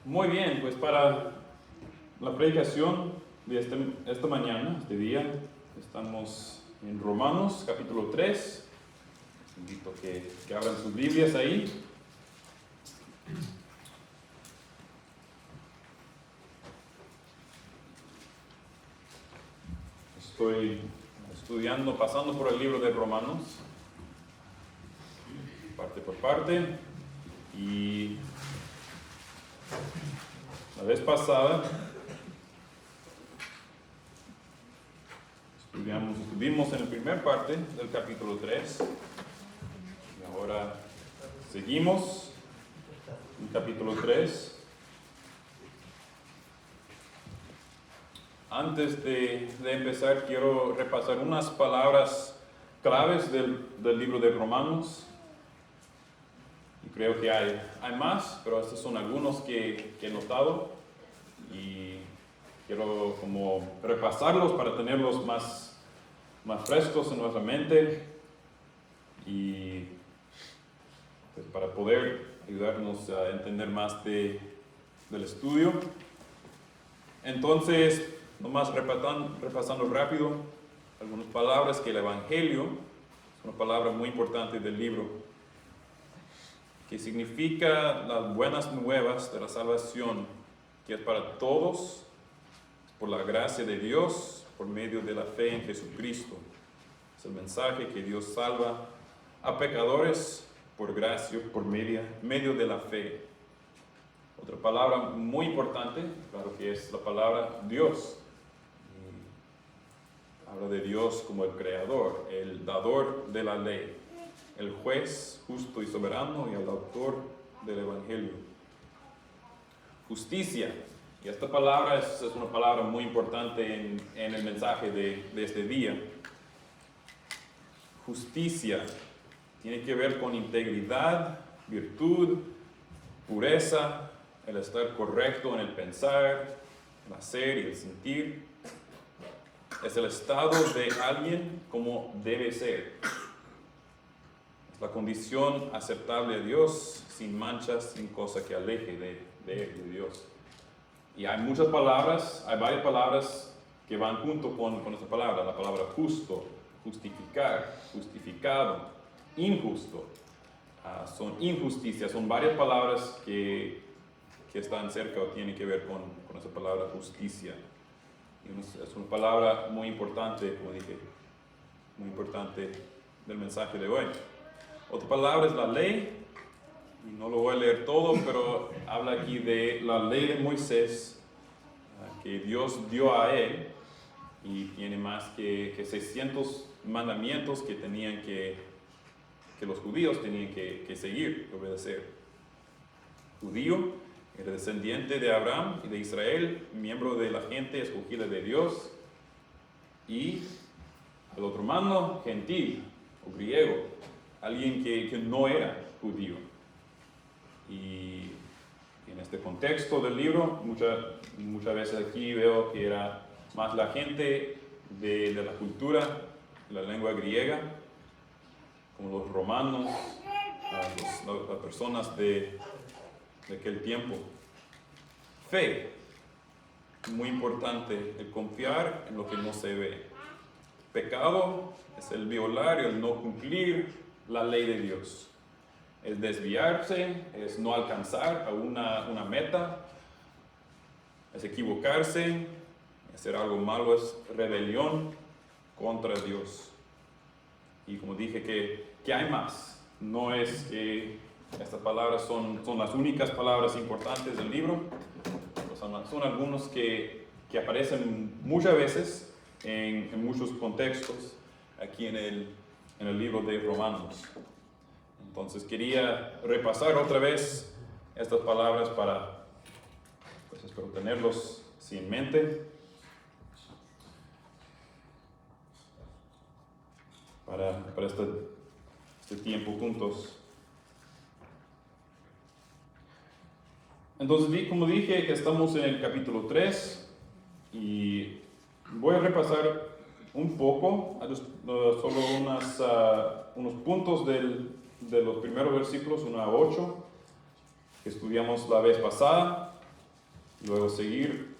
Muy bien, pues para la predicación de esta mañana, este día, estamos en Romanos capítulo 3. Les invito a que abran sus Biblias ahí. Estoy estudiando, pasando por el libro de Romanos, parte por parte, y la vez pasada estuvimos en la primera parte del capítulo 3 y ahora seguimos en capítulo 3. Antes de empezar, quiero repasar unas palabras claves del libro de Romanos. Y creo que hay más, pero estos son algunos que he notado y quiero como repasarlos para tenerlos más frescos en nuestra mente y pues para poder ayudarnos a entender más del estudio. Entonces, nomás repasando rápido algunas palabras que el Evangelio es una palabra muy importante del libro, que significa las buenas nuevas de la salvación, que es para todos, por la gracia de Dios, por medio de la fe en Jesucristo. Es el mensaje que Dios salva a pecadores por gracia, por medio de la fe. Otra palabra muy importante, claro que es la palabra Dios. Habla de Dios como el creador, el dador de la ley, el juez justo y soberano y el autor del Evangelio. Justicia. Y esta palabra es una palabra muy importante en el mensaje de este día. Justicia tiene que ver con integridad, virtud, pureza, el estar correcto en el pensar, el hacer y el sentir. Es el estado de alguien como debe ser. Es la condición aceptable a Dios, sin manchas, sin cosa que aleje de Dios. Y hay muchas palabras, hay varias palabras que van junto con esta palabra. La palabra justo, justificar, justificado, injusto. Son injusticias, son varias palabras que están cerca o tienen que ver con esa palabra justicia. Y es una palabra muy importante, como dije, muy importante del mensaje de hoy. Otra palabra es la ley. Y no lo voy a leer todo, pero habla aquí de la ley de Moisés, que Dios dio a él, y tiene más que 600 mandamientos que los judíos tenían que seguir, obedecer. Judío, era descendiente de Abraham y de Israel, miembro de la gente escogida de Dios, y al otro mando, gentil o griego, alguien que no era judío. Y en este contexto del libro, muchas veces aquí veo que era más la gente de la cultura, de la lengua griega, como los romanos, las personas de aquel tiempo. Fe, muy importante, el confiar en lo que no se ve. Pecado es el violar y el no cumplir la ley de Dios. Es desviarse, es no alcanzar a una meta, es equivocarse, hacer algo malo, es rebelión contra Dios. Y como dije que hay más, no es que estas palabras son las únicas palabras importantes del libro, son algunos que aparecen muchas veces en muchos contextos aquí en el libro de Romanos. Entonces quería repasar otra vez estas palabras para, pues espero tenerlos en mente, para este tiempo juntos. Entonces, como dije, que estamos en el capítulo 3 y voy a repasar un poco, solo unos puntos de los primeros versículos, 1 a 8, que estudiamos la vez pasada. Luego seguir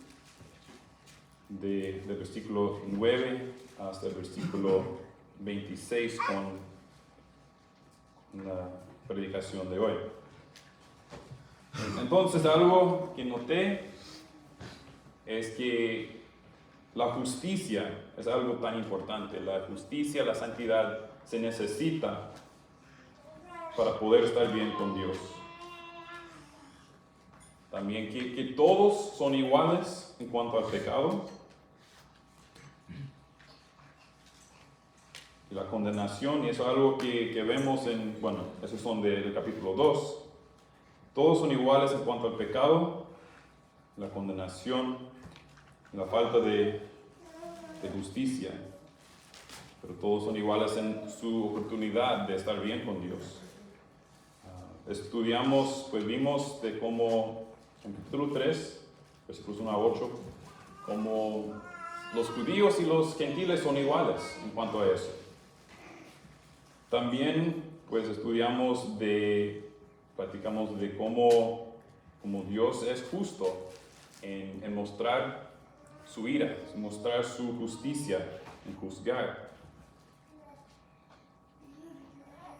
del versículo 9 hasta el versículo 26 con la predicación de hoy. Entonces, algo que noté es que la justicia es algo tan importante. La justicia, la santidad se necesita para poder estar bien con Dios. También que todos son iguales en cuanto al pecado. Y la condenación, y eso es algo que vemos esos son del capítulo 2. Todos son iguales en cuanto al pecado, la condenación, la falta de justicia. Pero todos son iguales en su oportunidad de estar bien con Dios. Estudiamos, pues vimos de cómo, en capítulo 3, versículos 1 a 8, cómo los judíos y los gentiles son iguales en cuanto a eso. También, pues platicamos de cómo Dios es justo en mostrar su ira, en mostrar su justicia, en juzgar.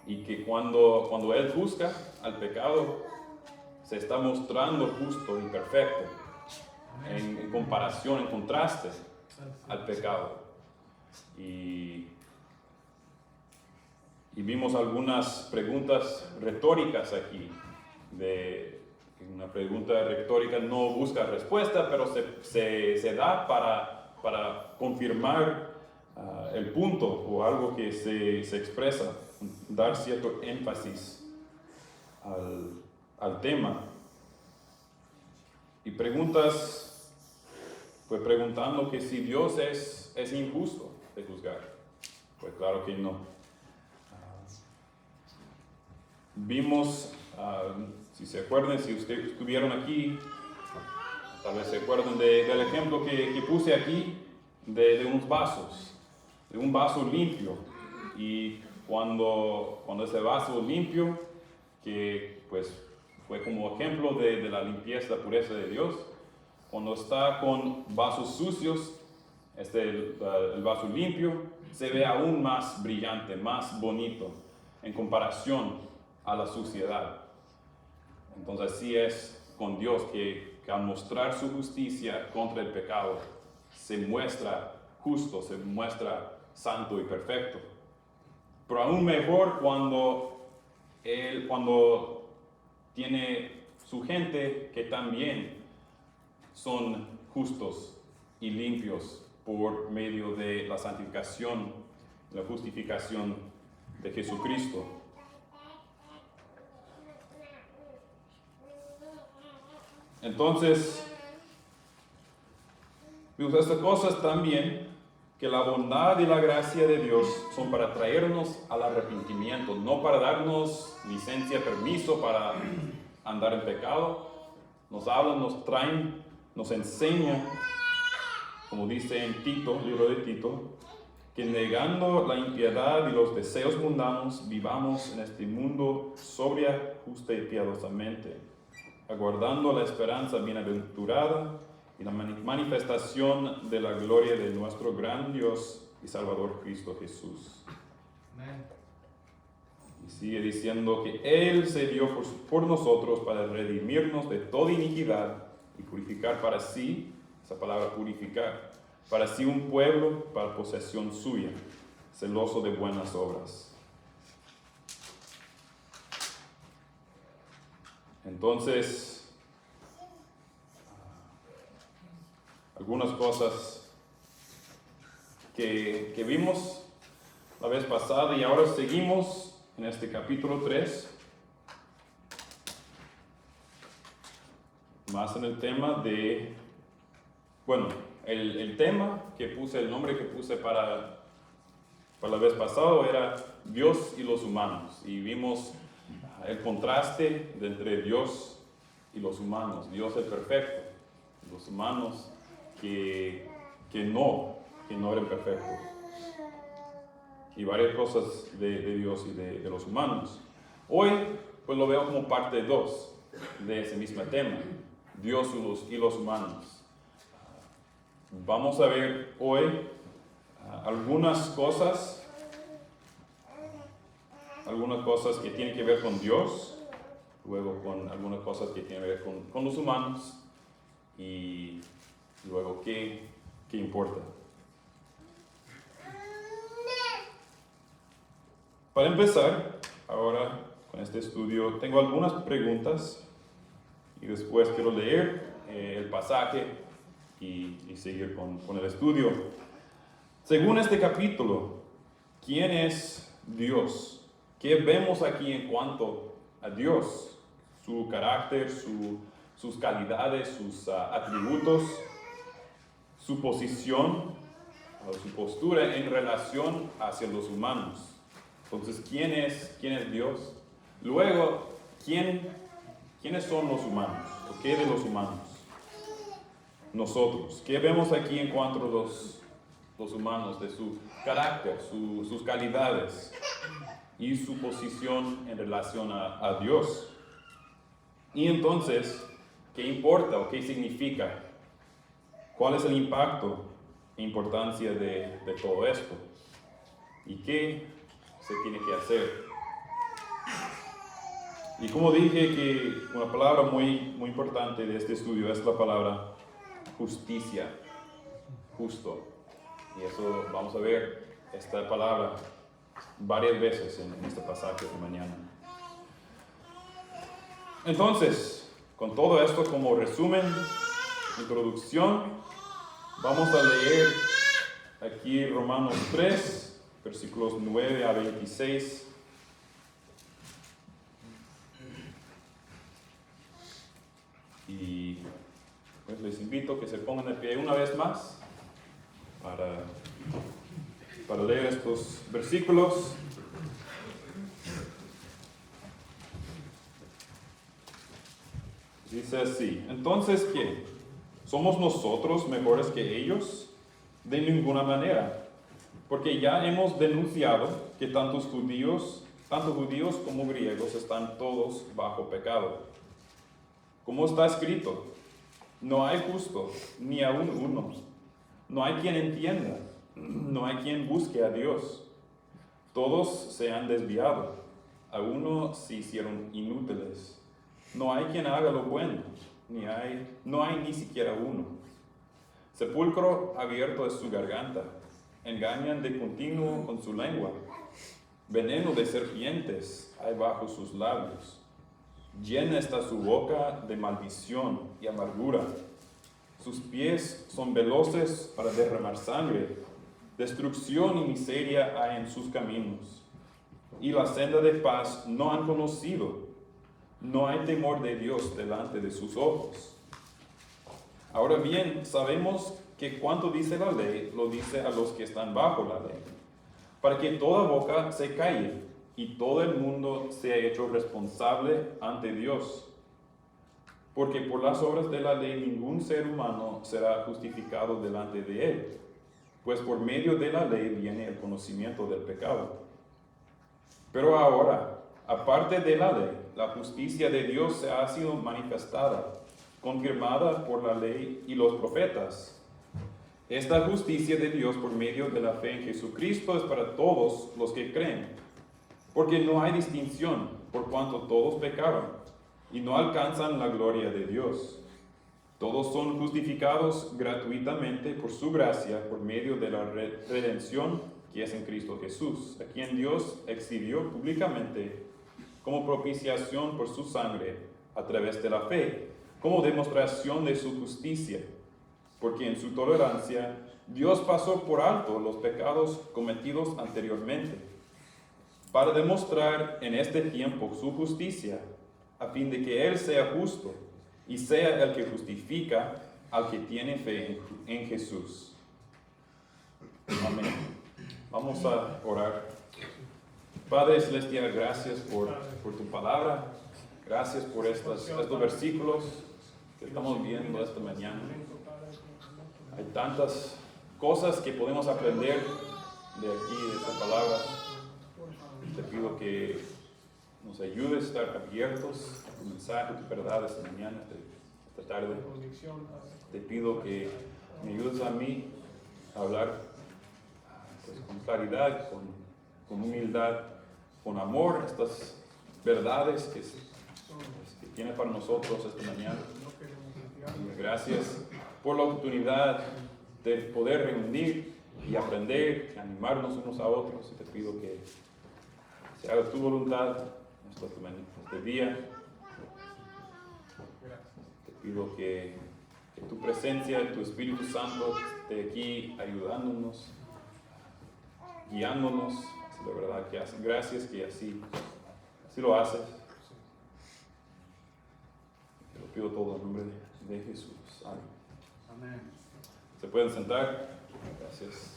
Y que cuando Él juzga al pecado, se está mostrando justo y perfecto en comparación, en contraste al pecado. Y vimos algunas preguntas retóricas aquí. Una pregunta retórica no busca respuesta, pero se da para confirmar el punto o algo que se expresa, dar cierto énfasis al tema. Y preguntas, pues preguntando que si Dios es injusto de juzgar. Pues claro que no. Vimos, si se acuerdan, si ustedes estuvieron aquí, tal vez se acuerdan del ejemplo que puse aquí de unos vasos, de un vaso limpio. Y cuando ese vaso limpio, que pues fue como ejemplo de la limpieza, la pureza de Dios, cuando está con vasos sucios, el vaso limpio se ve aún más brillante, más bonito en comparación a la suciedad. Entonces así es con Dios, que al mostrar su justicia contra el pecado, se muestra justo, se muestra santo y perfecto. Pero aún mejor cuando tiene su gente que también son justos y limpios por medio de la santificación, la justificación de Jesucristo. Entonces, vimos estas cosas también, que la bondad y la gracia de Dios son para traernos al arrepentimiento, no para darnos licencia, permiso para andar en pecado. Nos hablan, nos traen, nos enseñan, como dice en Tito, libro de Tito, que negando la impiedad y los deseos mundanos, vivamos en este mundo sobria, justa y piadosamente, aguardando la esperanza bienaventurada y la manifestación de la gloria de nuestro gran Dios y Salvador Cristo Jesús. Amén. Y sigue diciendo que Él se dio por nosotros para redimirnos de toda iniquidad y purificar para sí, esa palabra purificar, para sí un pueblo para posesión suya, celoso de buenas obras. Entonces, algunas cosas que vimos la vez pasada y ahora seguimos en este capítulo 3, más en el tema de, el tema que puse, el nombre que puse para la vez pasada era Dios y los humanos, y vimos el contraste entre Dios y los humanos, Dios el perfecto, los humanos que no eran perfectos, y varias cosas de Dios y de los humanos. Hoy pues lo veo como parte 2 de ese mismo tema, Dios y los humanos. Vamos a ver hoy algunas cosas que tienen que ver con Dios, luego con algunas cosas que tienen que ver con los humanos y luego qué importa. Para empezar, ahora con este estudio, tengo algunas preguntas y después quiero leer el pasaje y seguir con el estudio. Según este capítulo, ¿quién es Dios? ¿Qué vemos aquí en cuanto a Dios? Su carácter, sus calidades, sus atributos, su posición o su postura en relación hacia los humanos. Entonces, ¿quién es Dios? Luego, ¿quiénes son los humanos? ¿O qué de los humanos? Nosotros. ¿Qué vemos aquí en cuanto a los humanos? De su carácter, sus calidades y su posición en relación a Dios. Y entonces, ¿qué importa o qué significa? ¿Cuál es el impacto e importancia de todo esto? ¿Y qué se tiene que hacer? Y como dije, que una palabra muy importante de este estudio es la palabra justicia, justo. Y eso vamos a ver esta palabra varias veces en este pasaje de mañana. Entonces, con todo esto como resumen, introducción, vamos a leer aquí Romanos 3, versículos 9 a 26. Y pues les invito a que se pongan de pie una vez más para leer estos versículos. Dice así: entonces, ¿qué? ¿Somos nosotros mejores que ellos? De ninguna manera, porque ya hemos denunciado que tanto judíos como griegos están todos bajo pecado. Como está escrito, no hay justo, ni aun uno. No hay quien entienda, no hay quien busque a Dios. Todos se han desviado, a uno se hicieron inútiles. No hay quien haga lo bueno, no hay ni siquiera uno. Sepulcro abierto es su garganta, engañan de continuo con su lengua. Veneno de serpientes hay bajo sus labios. Llena está su boca de maldición y amargura. Sus pies son veloces para derramar sangre. Destrucción y miseria hay en sus caminos. Y la senda de paz no han conocido. No hay temor de Dios delante de sus ojos. Ahora bien, sabemos que cuanto dice la ley, lo dice a los que están bajo la ley, para que toda boca se calle y todo el mundo sea hecho responsable ante Dios. Porque por las obras de la ley ningún ser humano será justificado delante de él, pues por medio de la ley viene el conocimiento del pecado. Pero ahora, aparte de la ley, la justicia de Dios se ha sido manifestada, confirmada por la ley y los profetas. Esta justicia de Dios por medio de la fe en Jesucristo es para todos los que creen, porque no hay distinción, por cuanto todos pecaron y no alcanzan la gloria de Dios. Todos son justificados gratuitamente por su gracia, por medio de la redención que es en Cristo Jesús, a quien Dios exhibió públicamente como propiciación por su sangre a través de la fe, como demostración de su justicia, porque en su tolerancia Dios pasó por alto los pecados cometidos anteriormente, para demostrar en este tiempo su justicia, a fin de que Él sea justo y sea el que justifica al que tiene fe en Jesús. Amén. Vamos a orar. Padre Celestial, gracias por tu palabra. Gracias por estos versículos que estamos viendo esta mañana. Hay tantas cosas que podemos aprender de aquí, de esta palabra. Te pido que nos ayudes a estar abiertos a tu mensaje, tu verdad esta mañana. Te tarde. Te pido que me ayudes a mí a hablar pues, con claridad, con humildad, con amor, estas verdades que tiene para nosotros esta mañana. Y gracias por la oportunidad de poder reunir y aprender, y animarnos unos a otros. Y te pido que se haga tu voluntad este día. Te pido que tu presencia, tu Espíritu Santo esté aquí ayudándonos, guiándonos. De verdad que haces. Gracias que así lo haces. Te lo pido todo en nombre de Jesús. Amén. ¿Se pueden sentar? Gracias.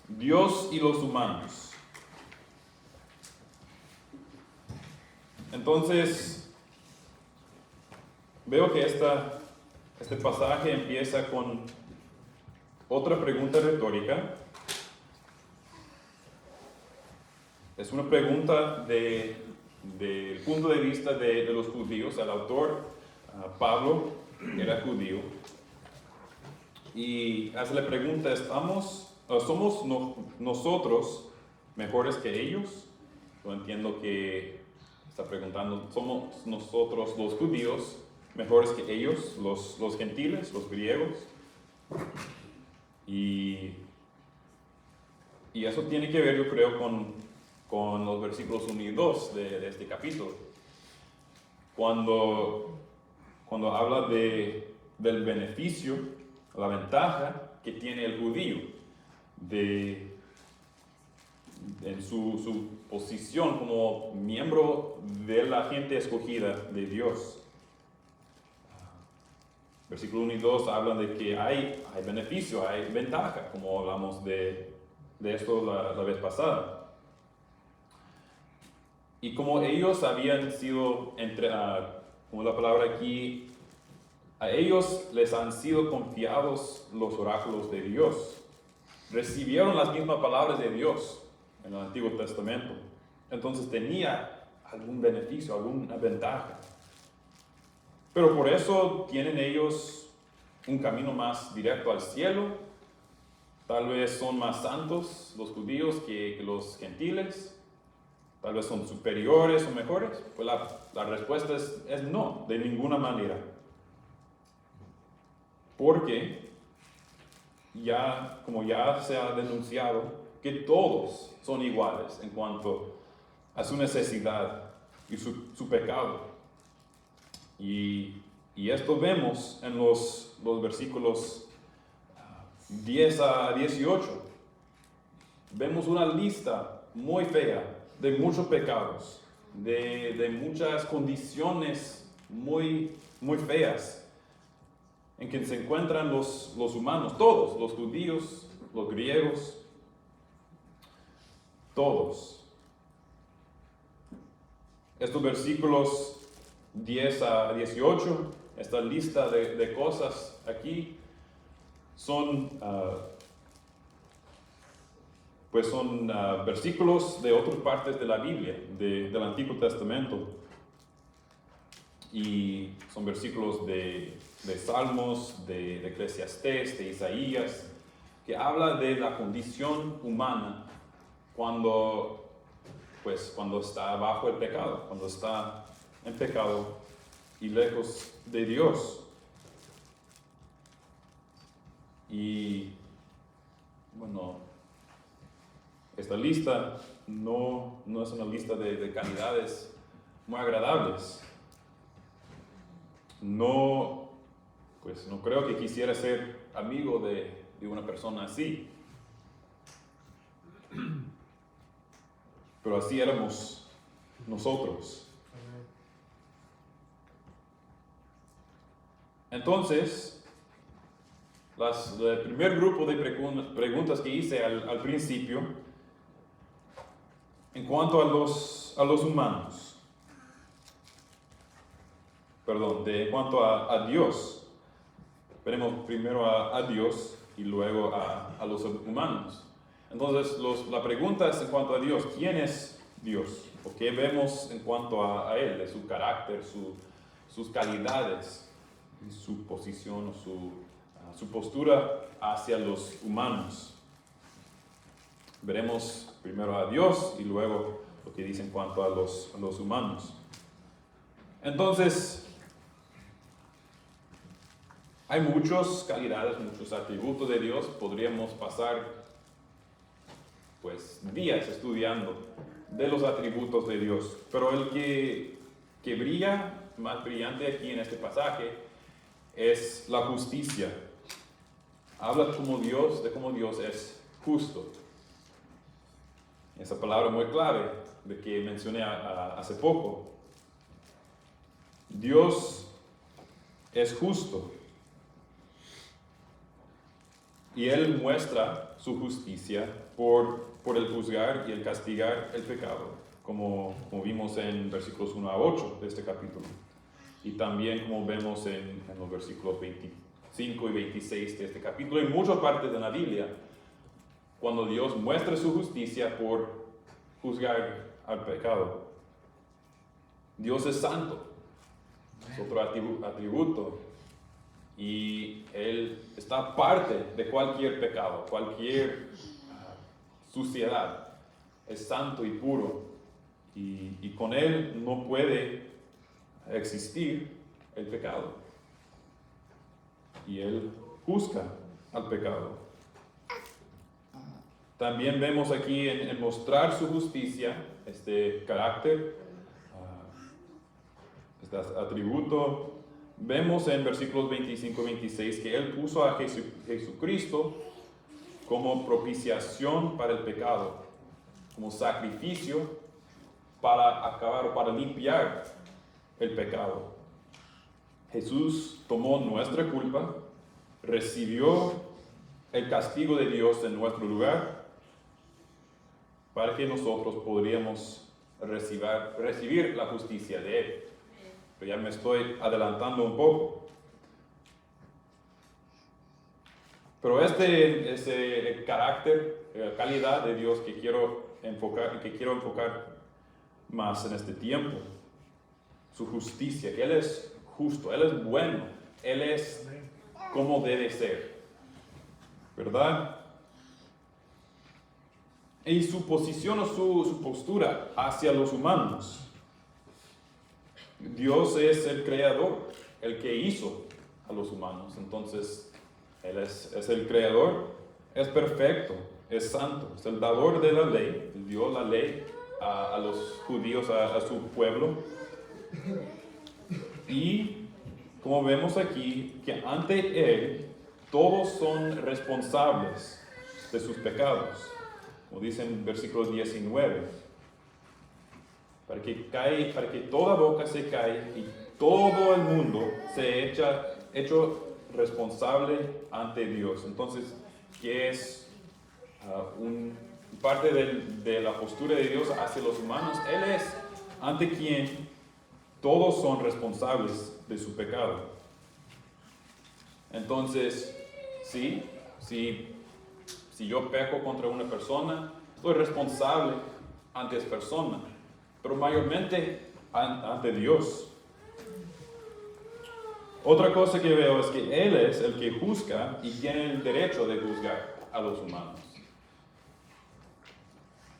Dios y los humanos. Entonces, veo que este pasaje empieza con otra pregunta retórica. Es una pregunta del punto de vista de los judíos. El autor, Pablo, era judío. Y hace la pregunta, ¿somos nosotros mejores que ellos? Yo entiendo que está preguntando, ¿somos nosotros los judíos mejores que ellos, los gentiles, los griegos? Y eso tiene que ver, yo creo, con los versículos 1 y 2 de este capítulo. Cuando habla del beneficio, la ventaja que tiene el judío en su posición como miembro de la gente escogida de Dios. Versículo 1 y 2 hablan de que hay beneficio, hay ventaja, como hablamos de esto la vez pasada. Y como ellos habían sido, como la palabra aquí, a ellos les han sido confiados los oráculos de Dios. Recibieron las mismas palabras de Dios en el Antiguo Testamento. Entonces tenía algún beneficio, alguna ventaja. Pero por eso tienen ellos un camino más directo al cielo. Tal vez son más santos los judíos que los gentiles. Tal vez son superiores o mejores. Pues la respuesta es no, de ninguna manera. Porque como ya se ha denunciado, que todos son iguales en cuanto a su necesidad y su pecado. Y esto vemos en los versículos 10 a 18. Vemos una lista muy fea de muchos pecados, de muchas condiciones muy, muy feas en que se encuentran los humanos, todos, los judíos, los griegos, todos. Estos versículos 10 a 18, esta lista de cosas aquí, son versículos de otras partes de la Biblia, del Antiguo Testamento. Y son versículos de Salmos, de Eclesiastés, de Isaías, que habla de la condición humana cuando está bajo el pecado, cuando está en pecado y lejos de Dios. Y bueno, esta lista no es una lista de calidades muy agradables. No creo que quisiera ser amigo de una persona así. Pero así éramos nosotros. Entonces, el primer grupo de preguntas que hice al principio, en cuanto a los humanos, en cuanto a Dios, veremos primero a Dios y luego a los humanos. Entonces, la pregunta es en cuanto a Dios. ¿Quién es Dios? ¿O qué vemos en cuanto a Él, de su carácter, sus calidades, su posición o su postura hacia los humanos? Veremos primero a Dios y luego lo que dice en cuanto a los humanos. Entonces, hay muchas calidades, muchos atributos de Dios. Podríamos pasar días estudiando de los atributos de Dios. Pero el que brilla, más brillante aquí en este pasaje, es la justicia. Habla de cómo Dios es justo. Esa palabra muy clave de que mencioné hace poco. Dios es justo. Y Él muestra su justicia por el juzgar y el castigar el pecado, como vimos en versículos 1 a 8 de este capítulo. Y también como vemos en los versículos 25 y 26 de este capítulo, en muchas partes de la Biblia, cuando Dios muestra su justicia por juzgar al pecado. Dios es santo, es otro atributo. Y Él está aparte de cualquier pecado, cualquier suciedad. Es santo y puro. Y con Él no puede existir el pecado. Y Él juzga al pecado. También vemos aquí en mostrar su justicia, este carácter, este atributo. Vemos en versículos 25 y 26 que Él puso a Jesucristo como propiciación para el pecado, como sacrificio para acabar o para limpiar el pecado. Jesús tomó nuestra culpa, recibió el castigo de Dios en nuestro lugar, para que nosotros podríamos recibir la justicia de Él. Pero ya me estoy adelantando un poco. Pero ese carácter, calidad de Dios que quiero enfocar más en este tiempo. Su justicia, que Él es justo, Él es bueno, Él es como debe ser. ¿Verdad? Y su posición o su postura hacia los humanos. Dios es el creador, el que hizo a los humanos. Entonces, Él es el creador, es perfecto, es santo, es el dador de la ley, dio la ley a los judíos, a su pueblo. Y como vemos aquí, que ante Él todos son responsables de sus pecados. Como dice en versículo 19, para que toda boca se calle y todo el mundo se hecho responsable ante Dios. Entonces, ¿qué es parte de la postura de Dios hacia los humanos? Él es ante quien todos son responsables de su pecado. Entonces, si yo peco contra una persona, soy responsable ante esa persona, pero mayormente ante Dios. Otra cosa que veo es que Él es el que juzga y tiene el derecho de juzgar a los humanos.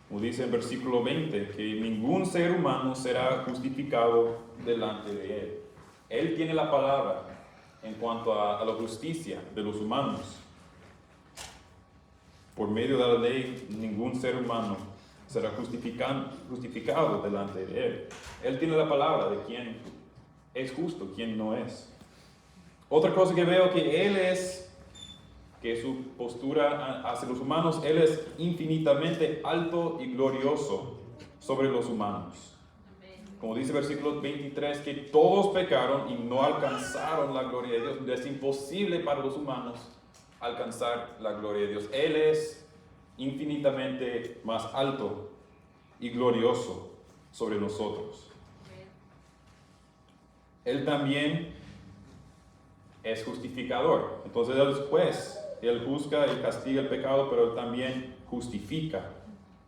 Como dice en versículo 20, que ningún ser humano será justificado delante de Él. Él tiene la palabra en cuanto a la justicia de los humanos. Por medio de la ley, ningún ser humano será justificado delante de Él. Él tiene la palabra de quién es justo, quién no es. Otra cosa que veo que su postura hacia los humanos, Él es infinitamente alto y glorioso sobre los humanos. Como dice el versículo 23, que todos pecaron y no alcanzaron la gloria de Dios. Es imposible para los humanos alcanzar la gloria de Dios. Él es infinitamente más alto y glorioso sobre nosotros. Él también es justificador. Entonces Él es juez. Él juzga y castiga el pecado, pero Él también justifica,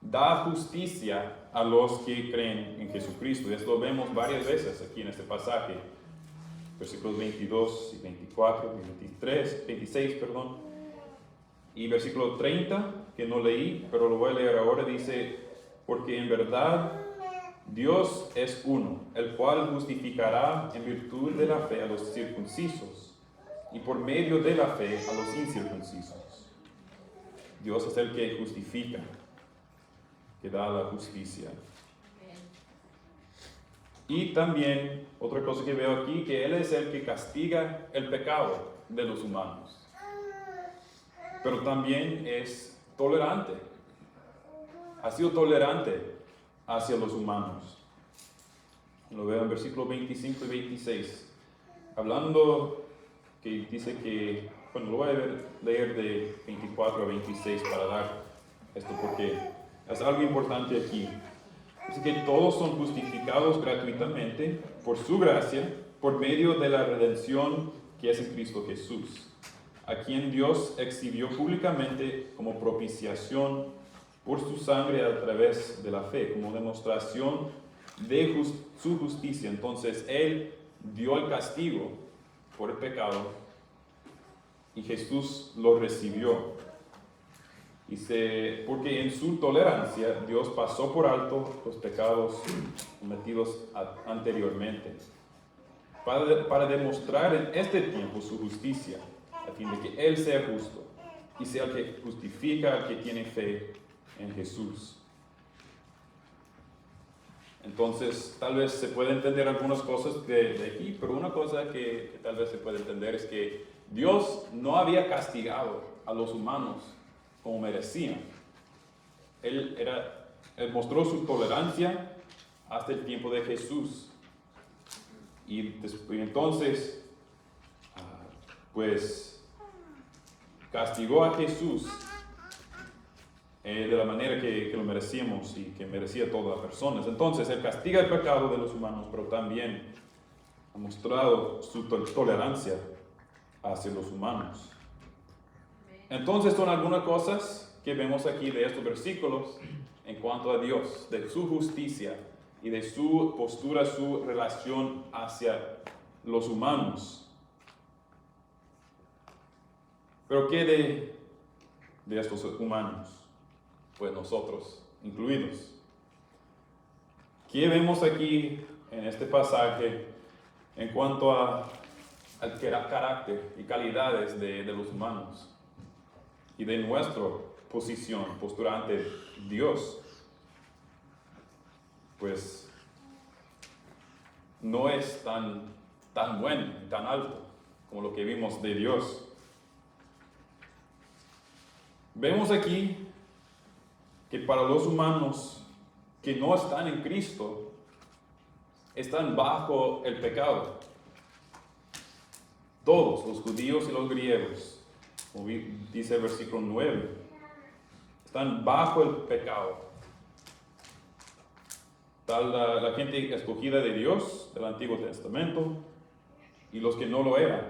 da justicia a los que creen en Jesucristo. Esto lo vemos varias veces aquí en este pasaje, versículos 22 y 24, 26, perdón. Y versículo 30, que no leí, pero lo voy a leer ahora, dice, porque en verdad Dios es uno, el cual justificará en virtud de la fe a los circuncisos y por medio de la fe a los incircuncisos. Dios es el que justifica, que da la justicia. Y también, otra cosa que veo aquí, que Él es el que castiga el pecado de los humanos. Pero también es tolerante. Ha sido tolerante hacia los humanos. Lo veo en versículos 25 y 26. Hablando, que dice que, bueno, lo voy a leer de 24 a 26 para dar esto, porque es algo importante aquí. Dice que todos son justificados gratuitamente por su gracia, por medio de la redención que es en Cristo Jesús, a quien Dios exhibió públicamente como propiciación por su sangre a través de la fe, como demostración de su justicia. Entonces, Él dio el castigo por el pecado y Jesús lo recibió. Dice, porque en su tolerancia Dios pasó por alto los pecados cometidos anteriormente, para demostrar en este tiempo su justicia, a fin de que Él sea justo y sea el que justifica al que tiene fe en Jesús. Entonces, tal vez se puede entender algunas cosas de aquí, pero una cosa que tal vez se puede entender es que Dios no había castigado a los humanos como merecían. Él mostró su tolerancia hasta el tiempo de Jesús. Y entonces, pues, castigó a Jesús de la manera que lo merecíamos y que merecía todas las personas. Entonces, Él castiga el pecado de los humanos, pero también ha mostrado su tolerancia hacia los humanos. Entonces, son algunas cosas que vemos aquí de estos versículos en cuanto a Dios, de su justicia y de su postura, su relación hacia los humanos. Pero ¿qué de estos humanos? Pues nosotros incluidos. ¿Qué vemos aquí en este pasaje en cuanto al carácter y calidades de los humanos y de nuestra postura ante Dios? Pues no es tan bueno, tan alto como lo que vimos de Dios. Vemos aquí que para los humanos que no están en Cristo, están bajo el pecado. Todos, los judíos y los griegos, como dice el versículo 9, están bajo el pecado. Tal la gente escogida de Dios del Antiguo Testamento y los que no lo eran.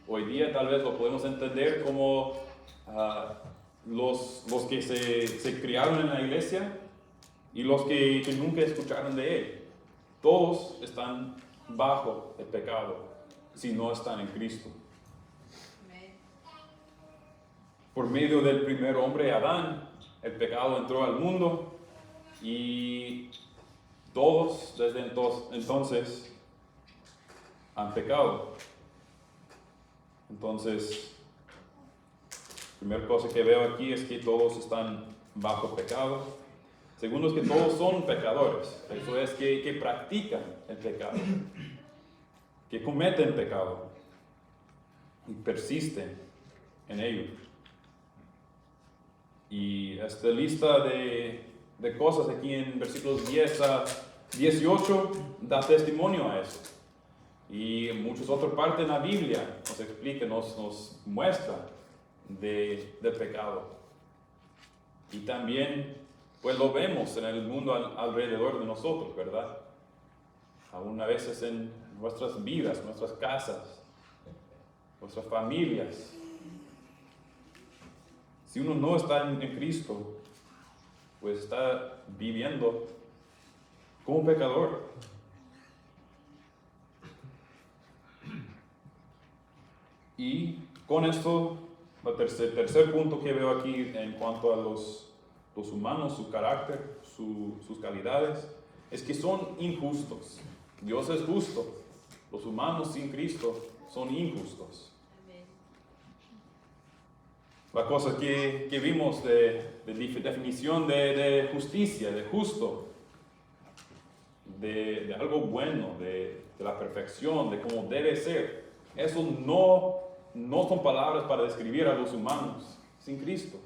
Hoy día tal vez lo podemos entender como los que se criaron en la iglesia y los que nunca escucharon de Él. Todos están bajo el pecado si no están en Cristo. Por medio del primer hombre, Adán, el pecado entró al mundo y todos desde entonces han pecado. Entonces, la primera cosa que veo aquí es que todos están bajo pecado. Segundo es que todos son pecadores. Eso es que practican el pecado, que cometen pecado y persisten en ello. Y esta lista de cosas aquí en versículos 10 a 18 da testimonio a eso. Y en muchas otras partes de la Biblia nos explica, nos muestra del pecado. Y también pues lo vemos en el mundo alrededor de nosotros, ¿verdad? Aún a veces en nuestras vidas, nuestras casas, nuestras familias. Si uno no está en Cristo, pues está viviendo como un pecador. Y con esto, el tercer punto que veo aquí en cuanto a los humanos, su carácter, sus calidades, es que son injustos. Dios es justo. Los humanos sin Cristo son injustos. La cosa que vimos de definición de justicia, de justo, de algo bueno, de la perfección, de cómo debe ser, eso no son palabras para describir a los humanos sin Cristo.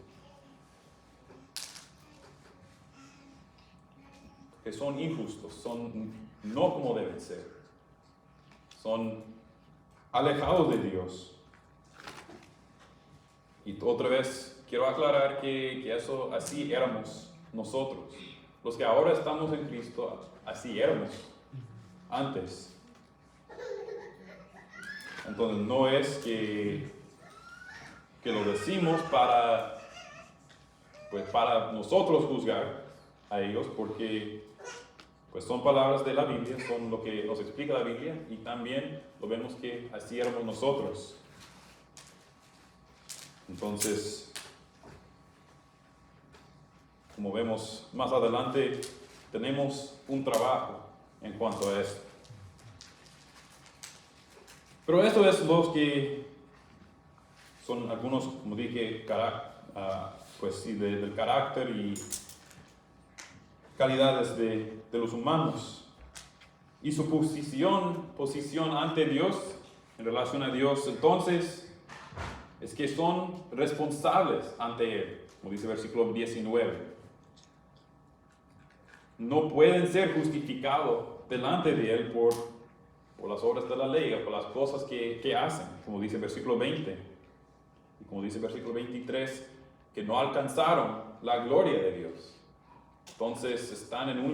Que son injustos, son no como deben ser, son alejados de Dios. Y otra vez quiero aclarar que eso así éramos nosotros. Los que ahora estamos en Cristo, así éramos antes. Entonces no es que lo decimos para nosotros juzgar a ellos, porque pues son palabras de la Biblia, son lo que nos explica la Biblia, y también lo vemos que así éramos nosotros. Entonces, como vemos más adelante, tenemos un trabajo en cuanto a esto. Pero esto es los que son algunos, como dije, pues sí, del carácter y calidades de los humanos. Y su posición ante Dios, en relación a Dios, entonces, es que son responsables ante Él, como dice el versículo 19. No pueden ser justificados delante de Él por las obras de la ley o por las cosas que hacen, como dice el versículo 20. Y como dice el versículo 23, que no alcanzaron la gloria de Dios. Entonces están en un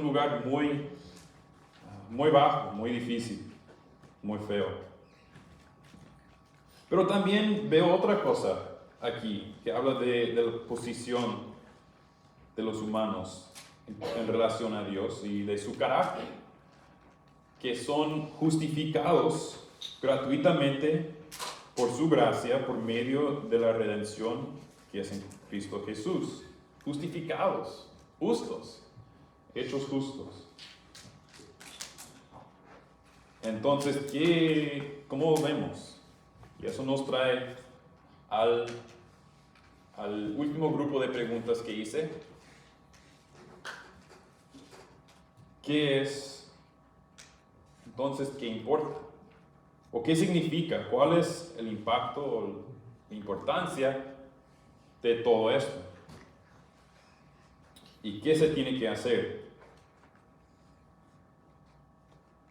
lugar muy bajo, muy difícil, muy feo. Pero también veo otra cosa aquí, que habla de la posición de los humanos en relación a Dios y de su carácter, que son justificados gratuitamente por su gracia, por medio de la redención que es en Cristo Jesús. Justificados, justos, hechos justos. Entonces, ¿cómo vemos? Y eso nos trae al último grupo de preguntas que hice. ¿Qué es? Entonces, ¿qué importa? ¿O qué significa? ¿Cuál es el impacto o la importancia de todo esto? ¿Y qué se tiene que hacer?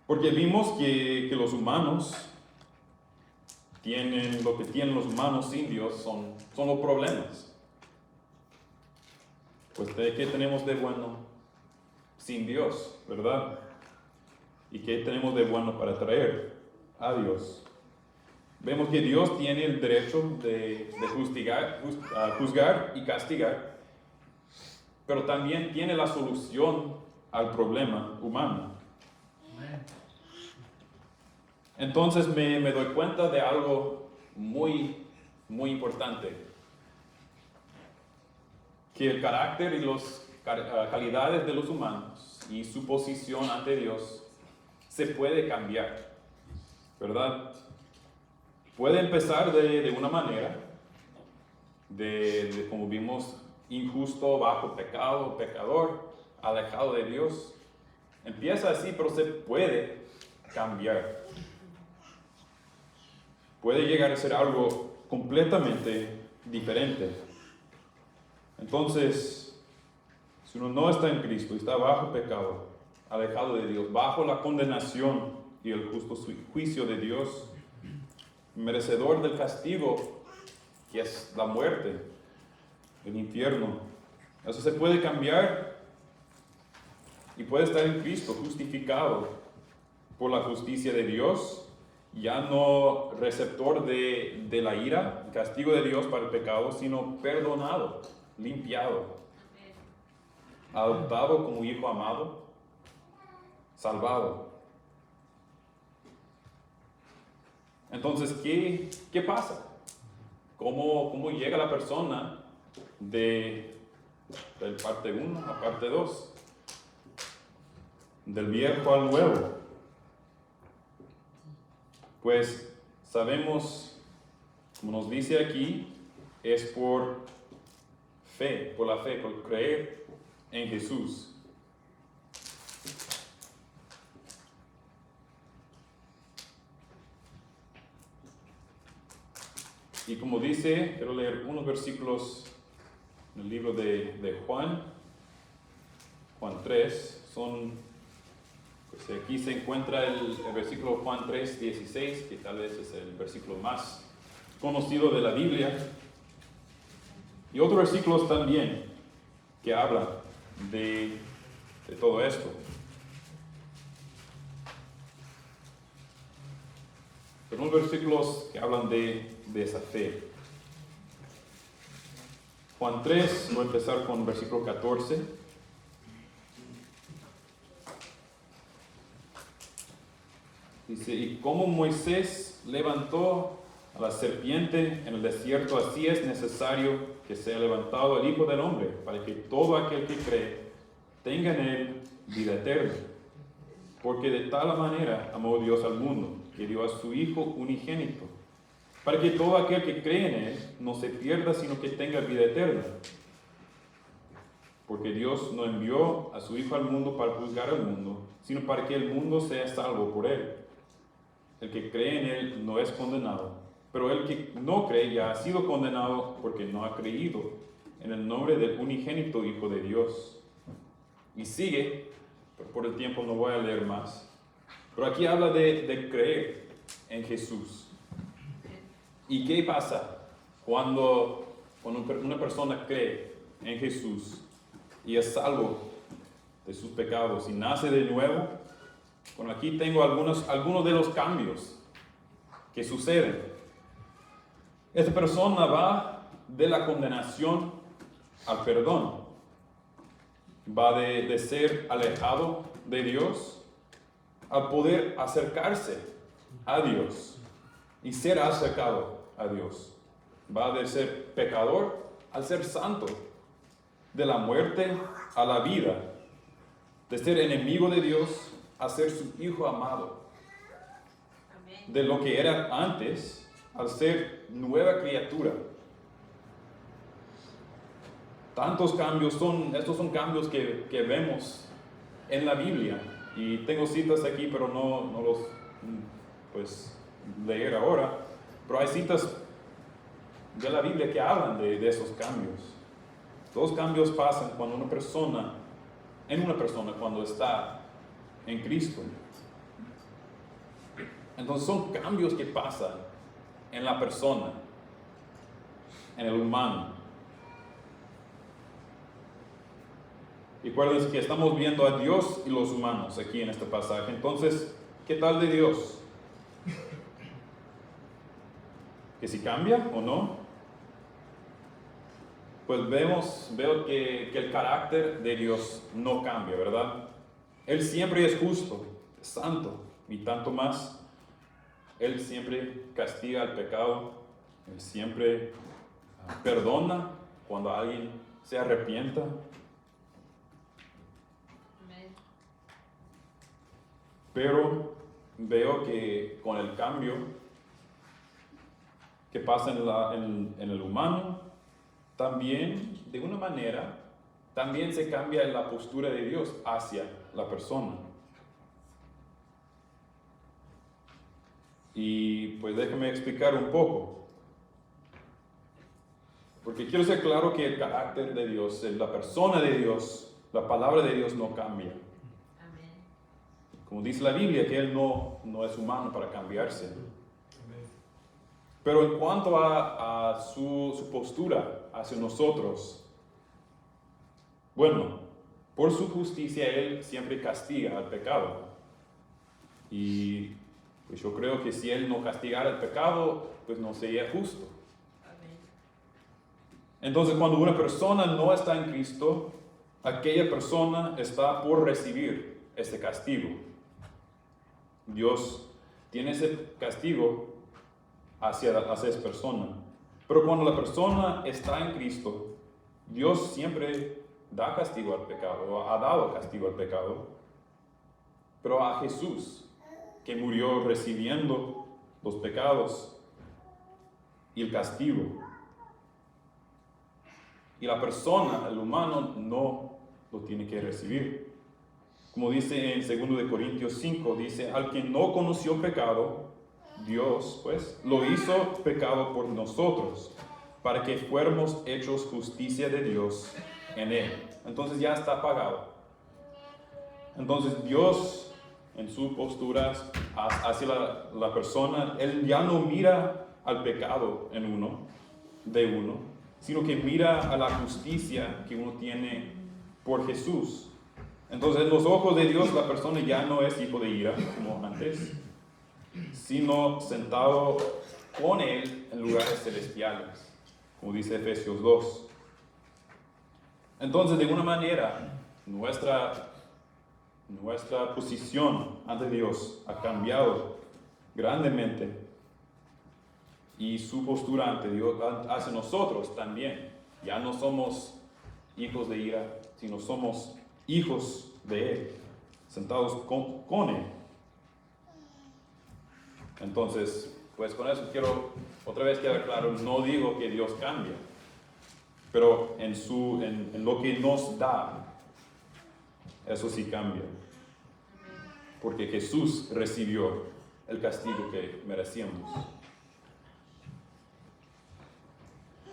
Porque vimos que los humanos lo que tienen los humanos sin Dios son los problemas. Pues ¿qué tenemos de bueno sin Dios, verdad? ¿Y qué tenemos de bueno para traer a Dios? Vemos que Dios tiene el derecho de juzgar y castigar, pero también tiene la solución al problema humano. Entonces me doy cuenta de algo muy, muy importante. Que el carácter y las calidades de los humanos y su posición ante Dios se puede cambiar, ¿verdad? Puede empezar de una manera, de como vimos, injusto, bajo pecado, pecador, alejado de Dios. Empieza así, pero se puede cambiar. Puede llegar a ser algo completamente diferente. Entonces, si uno no está en Cristo y está bajo pecado, alejado de Dios, bajo la condenación y el justo juicio de Dios, merecedor del castigo que es la muerte, el infierno, eso se puede cambiar y puede estar en Cristo justificado por la justicia de Dios, ya no receptor de la ira castigo de Dios para el pecado, sino perdonado, limpiado, adoptado como hijo amado, salvado. Entonces, ¿qué pasa? ¿Cómo llega la persona de parte 1 a parte 2? Del viejo al nuevo. Pues sabemos, como nos dice aquí, es por fe, por la fe, por creer en Jesús. Y como dice, quiero leer unos versículos en el libro de Juan 3, pues aquí se encuentra el versículo Juan 3, 16, que tal vez es el versículo más conocido de la Biblia. Y otros versículos también que hablan de todo esto. Pero unos versículos que hablan de esa fe. Juan 3, voy a empezar con el versículo 14. Dice, y como Moisés levantó a la serpiente en el desierto, así es necesario que sea levantado el Hijo del Hombre, para que todo aquel que cree tenga en él vida eterna. Porque de tal manera amó Dios al mundo, que dio a su Hijo unigénito, para que todo aquel que cree en él no se pierda, sino que tenga vida eterna. Porque Dios no envió a su Hijo al mundo para juzgar al mundo, sino para que el mundo sea salvo por él. El que cree en él no es condenado, pero el que no cree ya ha sido condenado porque no ha creído en el nombre del unigénito Hijo de Dios. Y sigue, pero por el tiempo no voy a leer más. Pero aquí habla de creer en Jesús. ¿Y qué pasa cuando una persona cree en Jesús y es salvo de sus pecados y nace de nuevo? Bueno, aquí tengo algunos de los cambios que suceden. Esta persona va de la condenación al perdón. Va de ser alejado de Dios a poder acercarse a Dios y ser acercado a Dios. Va de ser pecador al ser santo, de la muerte a la vida, de ser enemigo de Dios a ser su hijo amado, de lo que era antes al ser nueva criatura. Tantos cambios estos son cambios que vemos en la Biblia, y tengo citas aquí, pero no los pues leer ahora, pero hay citas de la Biblia que hablan de esos cambios. Los cambios pasan cuando una persona cuando está en Cristo. Entonces son cambios que pasan en la persona, en el humano. Y acuérdense que estamos viendo a Dios y los humanos aquí en este pasaje. Entonces, ¿qué tal de Dios? ¿Que si cambia o no? Pues veo que el carácter de Dios no cambia, ¿verdad? Él siempre es justo, es santo, y tanto más, Él siempre castiga el pecado, Él siempre perdona cuando alguien se arrepienta. Pero veo que con el cambio que pasa en el humano, también, de una manera, también se cambia la postura de Dios hacia la persona. Y pues déjame explicar un poco. Porque quiero ser claro que el carácter de Dios, la persona de Dios, la palabra de Dios no cambia. Como dice la Biblia, que Él no es humano para cambiarse. Pero en cuanto a su postura hacia nosotros, bueno, por su justicia Él siempre castiga al pecado. Y pues yo creo que si Él no castigara el pecado, pues no sería justo. Entonces, cuando una persona no está en Cristo, aquella persona está por recibir este castigo. Dios tiene ese castigo hacia esa persona. Pero cuando la persona está en Cristo, Dios siempre da castigo al pecado, o ha dado castigo al pecado. Pero a Jesús, que murió recibiendo los pecados y el castigo. Y la persona, el humano, no lo tiene que recibir. Como dice en 2 Corintios 5, dice, al que no conoció pecado, Dios, pues, lo hizo pecado por nosotros, para que fuéramos hechos justicia de Dios en él. Entonces ya está pagado. Entonces Dios, en su postura hacia la persona, Él ya no mira al pecado en uno, sino que mira a la justicia que uno tiene por Jesús. Entonces, en los ojos de Dios, la persona ya no es hijo de ira, como antes, sino sentado con Él en lugares celestiales, como dice Efesios 2. Entonces, de alguna manera, nuestra posición ante Dios ha cambiado grandemente, y su postura ante Dios, hacia nosotros también. Ya no somos hijos de ira, sino somos hijos de Él, sentados con Él. Entonces, pues con eso quiero otra vez quedar claro, no digo que Dios cambia, pero en lo que nos da, eso sí cambia. Porque Jesús recibió el castigo que merecíamos.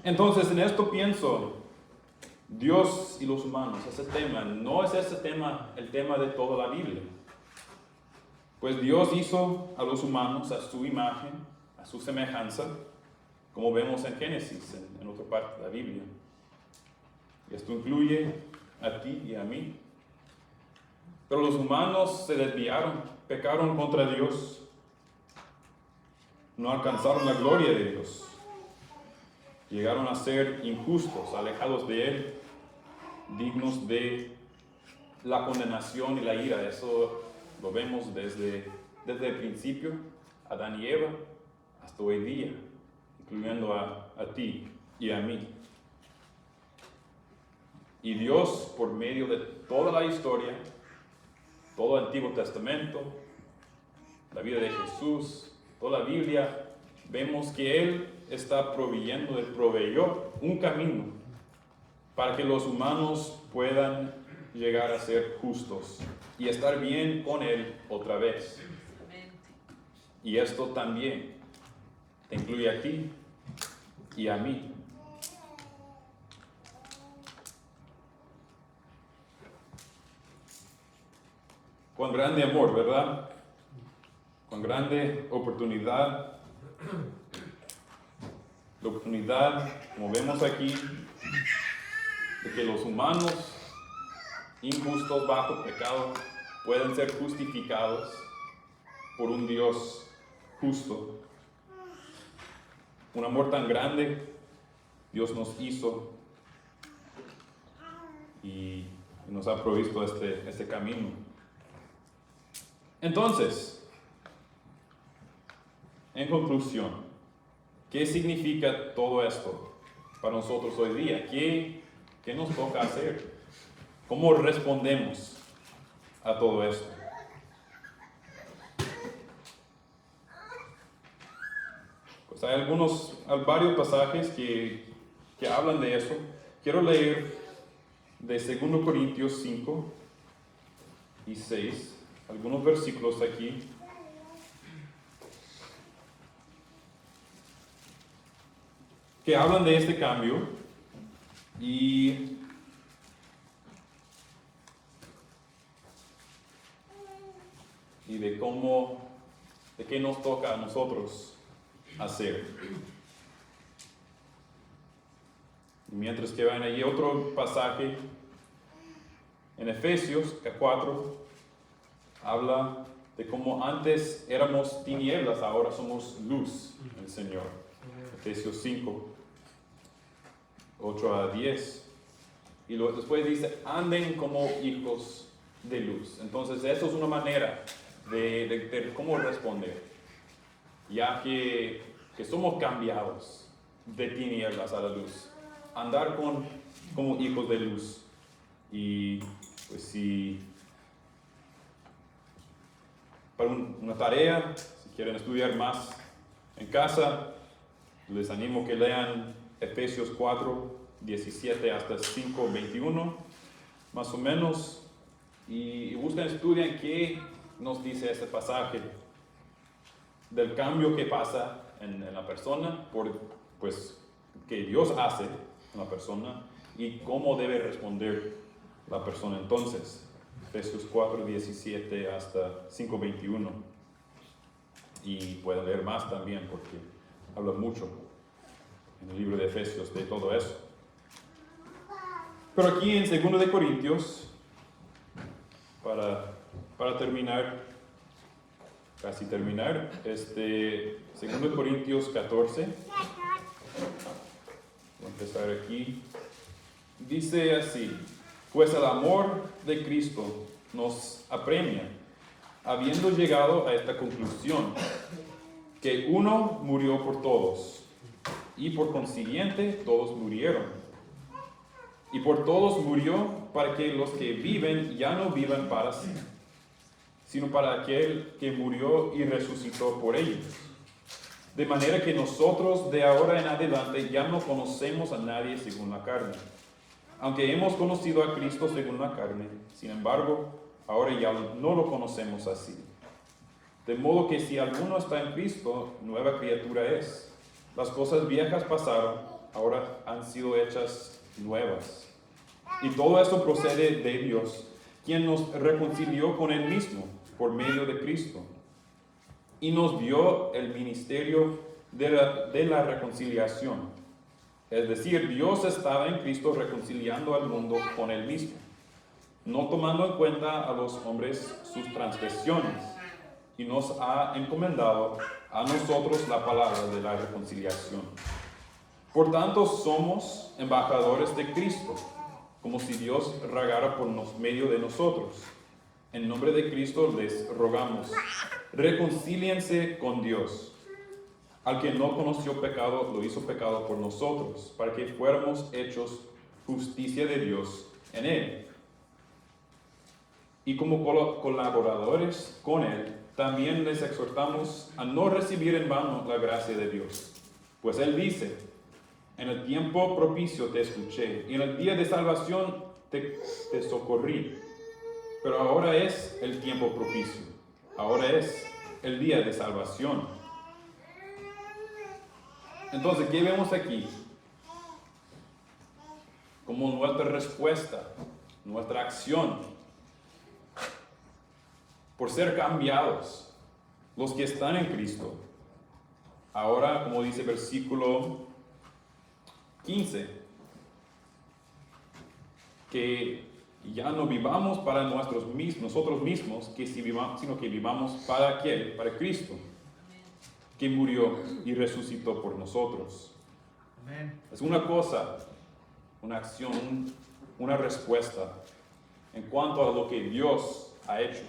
Entonces, en esto pienso, Dios y los humanos, ese tema, no es ese tema el tema de toda la Biblia. Pues Dios hizo a los humanos a su imagen, a su semejanza, como vemos en Génesis, en otra parte de la Biblia. Y esto incluye a ti y a mí. Pero los humanos se desviaron, pecaron contra Dios, no alcanzaron la gloria de Dios. Llegaron a ser injustos, alejados de Él, dignos de la condenación y la ira. Eso lo vemos desde el principio, Adán y Eva, hasta hoy día, incluyendo a ti y a mí. Y Dios, por medio de toda la historia, todo el Antiguo Testamento, la vida de Jesús, toda la Biblia, vemos que Él está proveyendo, Él proveyó un camino para que los humanos puedan llegar a ser justos y estar bien con Él otra vez. Y esto también te incluye a ti y a mí. Con grande amor, ¿verdad? Con grande oportunidad. La oportunidad, como vemos aquí, de que los humanos injustos bajo pecado pueden ser justificados por un Dios justo. Un amor tan grande Dios nos hizo y nos ha provisto este camino. Entonces, en conclusión, ¿qué significa todo esto para nosotros hoy día? ¿Qué nos toca hacer? ¿Cómo respondemos a todo esto? Pues hay varios pasajes que hablan de eso. Quiero leer de 2 Corintios 5 y 6, algunos versículos aquí. Que hablan de este cambio y de qué nos toca a nosotros hacer. Mientras que van allí otro pasaje en Efesios 4 habla de cómo antes éramos tinieblas, ahora somos luz en el Señor. Efesios 5. 8 a 10. Y después dice, anden como hijos de luz. Entonces, eso es una manera de cómo responder. Ya que somos cambiados de tinieblas a la luz. Andar como hijos de luz. Y pues si para una tarea, si quieren estudiar más en casa, les animo que lean Efesios 4, 17 hasta 5, 21, más o menos, y busquen, estudien qué nos dice este pasaje del cambio que pasa en la persona, pues que Dios hace en la persona y cómo debe responder la persona entonces. Efesios 4, 17 hasta 5, 21. Y pueden leer más también porque habla mucho en el libro de Efesios de todo eso. Pero aquí en 2 de Corintios, para terminar, casi terminar, 2 de Corintios 14, voy a empezar aquí, dice así, pues el amor de Cristo nos apremia, habiendo llegado a esta conclusión, que uno murió por todos, y por consiguiente todos murieron. Y por todos murió para que los que viven ya no vivan para sí, sino para aquel que murió y resucitó por ellos. De manera que nosotros de ahora en adelante ya no conocemos a nadie según la carne. Aunque hemos conocido a Cristo según la carne, sin embargo, ahora ya no lo conocemos así. De modo que si alguno está en Cristo, nueva criatura es. Las cosas viejas pasaron, ahora han sido hechas nuevas. Y todo esto procede de Dios, quien nos reconcilió con Él mismo por medio de Cristo. Y nos dio el ministerio de la reconciliación. Es decir, Dios estaba en Cristo reconciliando al mundo con Él mismo, no tomando en cuenta a los hombres sus transgresiones, y nos ha encomendado a nosotros la palabra de la reconciliación. Por tanto, somos embajadores de Cristo, como si Dios rogara por medio de nosotros. En nombre de Cristo les rogamos, reconcíliense con Dios. Al que no conoció pecado, lo hizo pecado por nosotros, para que fuéramos hechos justicia de Dios en Él. Y como colaboradores con Él, también les exhortamos a no recibir en vano la gracia de Dios. Pues Él dice, en el tiempo propicio te escuché, y en el día de salvación te socorrí. Pero ahora es el tiempo propicio, ahora es el día de salvación. Entonces, ¿qué vemos aquí? Como nuestra respuesta, nuestra acción, por ser cambiados, los que están en Cristo. Ahora, como dice el versículo 15, que ya no vivamos para nosotros mismos, sino que vivamos para aquel, para Cristo, que murió y resucitó por nosotros. Amén. Es una cosa, una acción, una respuesta en cuanto a lo que Dios ha hecho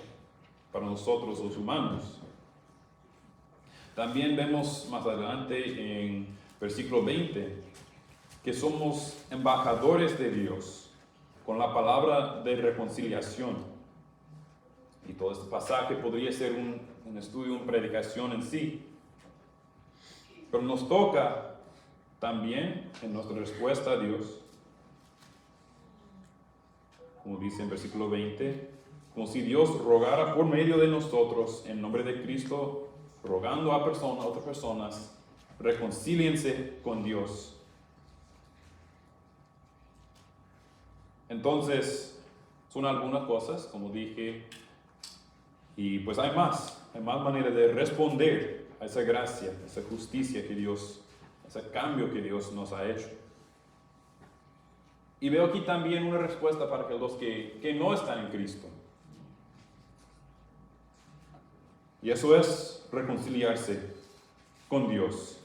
para nosotros los humanos. También vemos más adelante en versículo 20 que somos embajadores de Dios con la palabra de reconciliación. Y todo este pasaje podría ser un estudio, una predicación en sí. Pero nos toca también en nuestra respuesta a Dios, como dice en versículo 20, como si Dios rogara por medio de nosotros, en nombre de Cristo, rogando a otras personas, reconcíliense con Dios. Entonces, son algunas cosas, como dije, y pues hay más maneras de responder a esa gracia, a esa justicia que Dios, ese cambio que Dios nos ha hecho. Y veo aquí también una respuesta para los que no están en Cristo. Y eso es reconciliarse con Dios.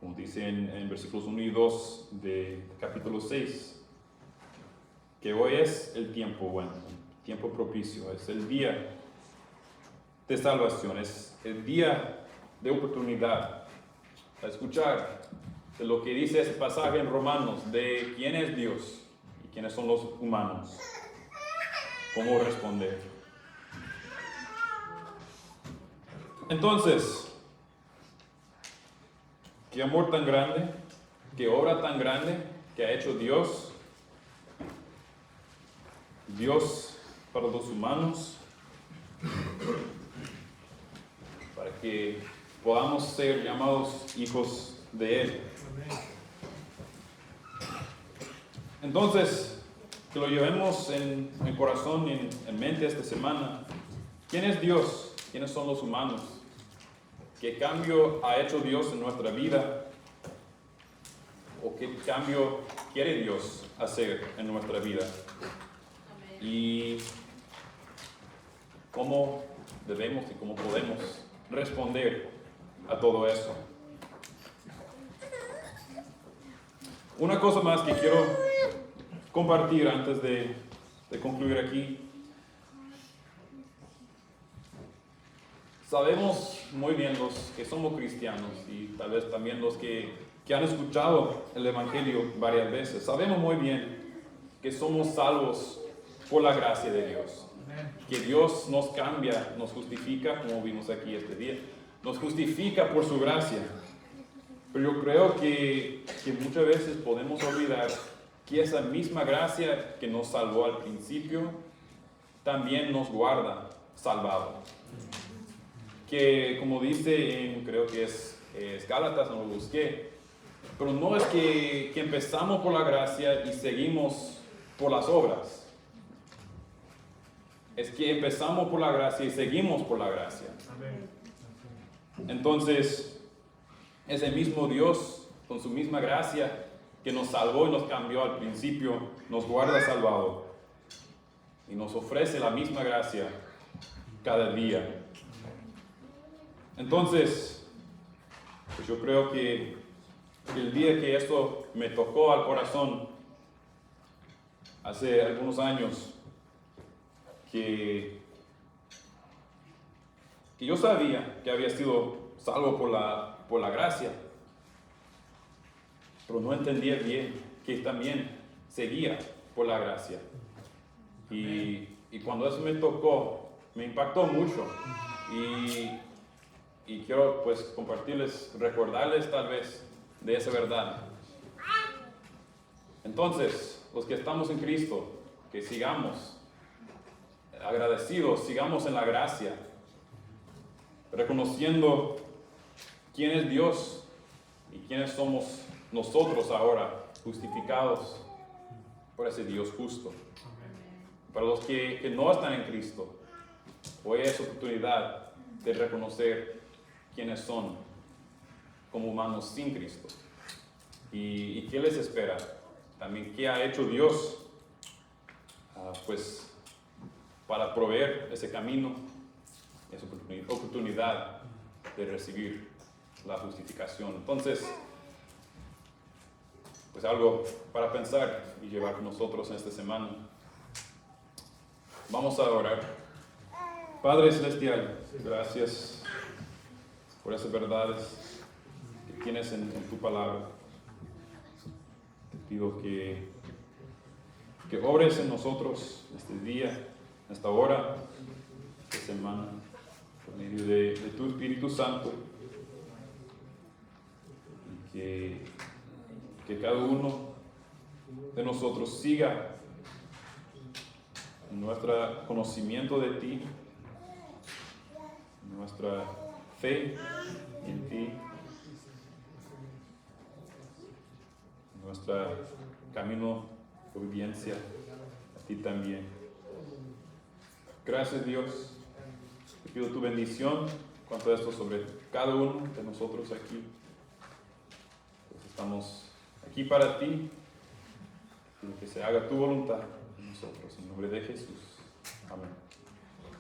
como dice en versículos 1 y 2 de capítulo 6, que hoy es el tiempo bueno, el tiempo propicio, es el día de salvación, es el día de oportunidad a escuchar de lo que dice ese pasaje en Romanos, de quién es Dios y quiénes son los humanos, cómo responder. Entonces, qué amor tan grande, qué obra tan grande que ha hecho Dios para los humanos, para que podamos ser llamados hijos de Él. Entonces, que lo llevemos en corazón y en mente esta semana. ¿Quién es Dios? ¿Quiénes son los humanos? ¿Qué cambio ha hecho Dios en nuestra vida? ¿O qué cambio quiere Dios hacer en nuestra vida? Y cómo debemos y cómo podemos responder a todo eso. Una cosa más que quiero compartir antes de concluir aquí. Sabemos muy bien los que somos cristianos y tal vez también los que han escuchado el Evangelio varias veces. Sabemos muy bien que somos salvos por la gracia de Dios. Que Dios nos cambia, nos justifica, como vimos aquí este día. Nos justifica por su gracia. Pero yo creo que muchas veces podemos olvidar que esa misma gracia que nos salvó al principio, también nos guarda salvado. Que como dice creo que es Gálatas, no lo busqué, pero no es que empezamos por la gracia y seguimos por las obras. Es que empezamos por la gracia y seguimos por la gracia. Entonces, ese mismo Dios, con su misma gracia, que nos salvó y nos cambió al principio, nos guarda salvado y nos ofrece la misma gracia cada día. Entonces, pues yo creo que el día que esto me tocó al corazón, hace algunos años, que yo sabía que había sido salvo por la gracia, pero no entendía bien que también seguía por la gracia. Y cuando eso me tocó, me impactó mucho. Y quiero pues compartirles, recordarles tal vez de esa verdad. Entonces, los que estamos en Cristo, que sigamos agradecidos, sigamos en la gracia, reconociendo quién es Dios y quiénes somos nosotros ahora, justificados por ese Dios justo. Para los que no están en Cristo, hoy es oportunidad de reconocer quiénes son como humanos sin Cristo. ¿Y qué les espera? También qué ha hecho Dios pues para proveer ese camino, esa oportunidad de recibir la justificación. Entonces, pues algo para pensar y llevar con nosotros en esta semana. Vamos a orar. Padre Celestial, gracias por esas verdades que tienes en tu palabra. Te pido que obres en nosotros este día, esta hora, esta semana, por medio de tu Espíritu Santo. Y que cada uno de nosotros siga nuestro conocimiento de ti, nuestra fe en ti, nuestro camino de obediencia a ti también. Gracias, Dios. Te pido tu bendición cuanto a esto sobre cada uno de nosotros aquí. Pues estamos aquí para ti, y que se haga tu voluntad en nosotros. En nombre de Jesús. Amén.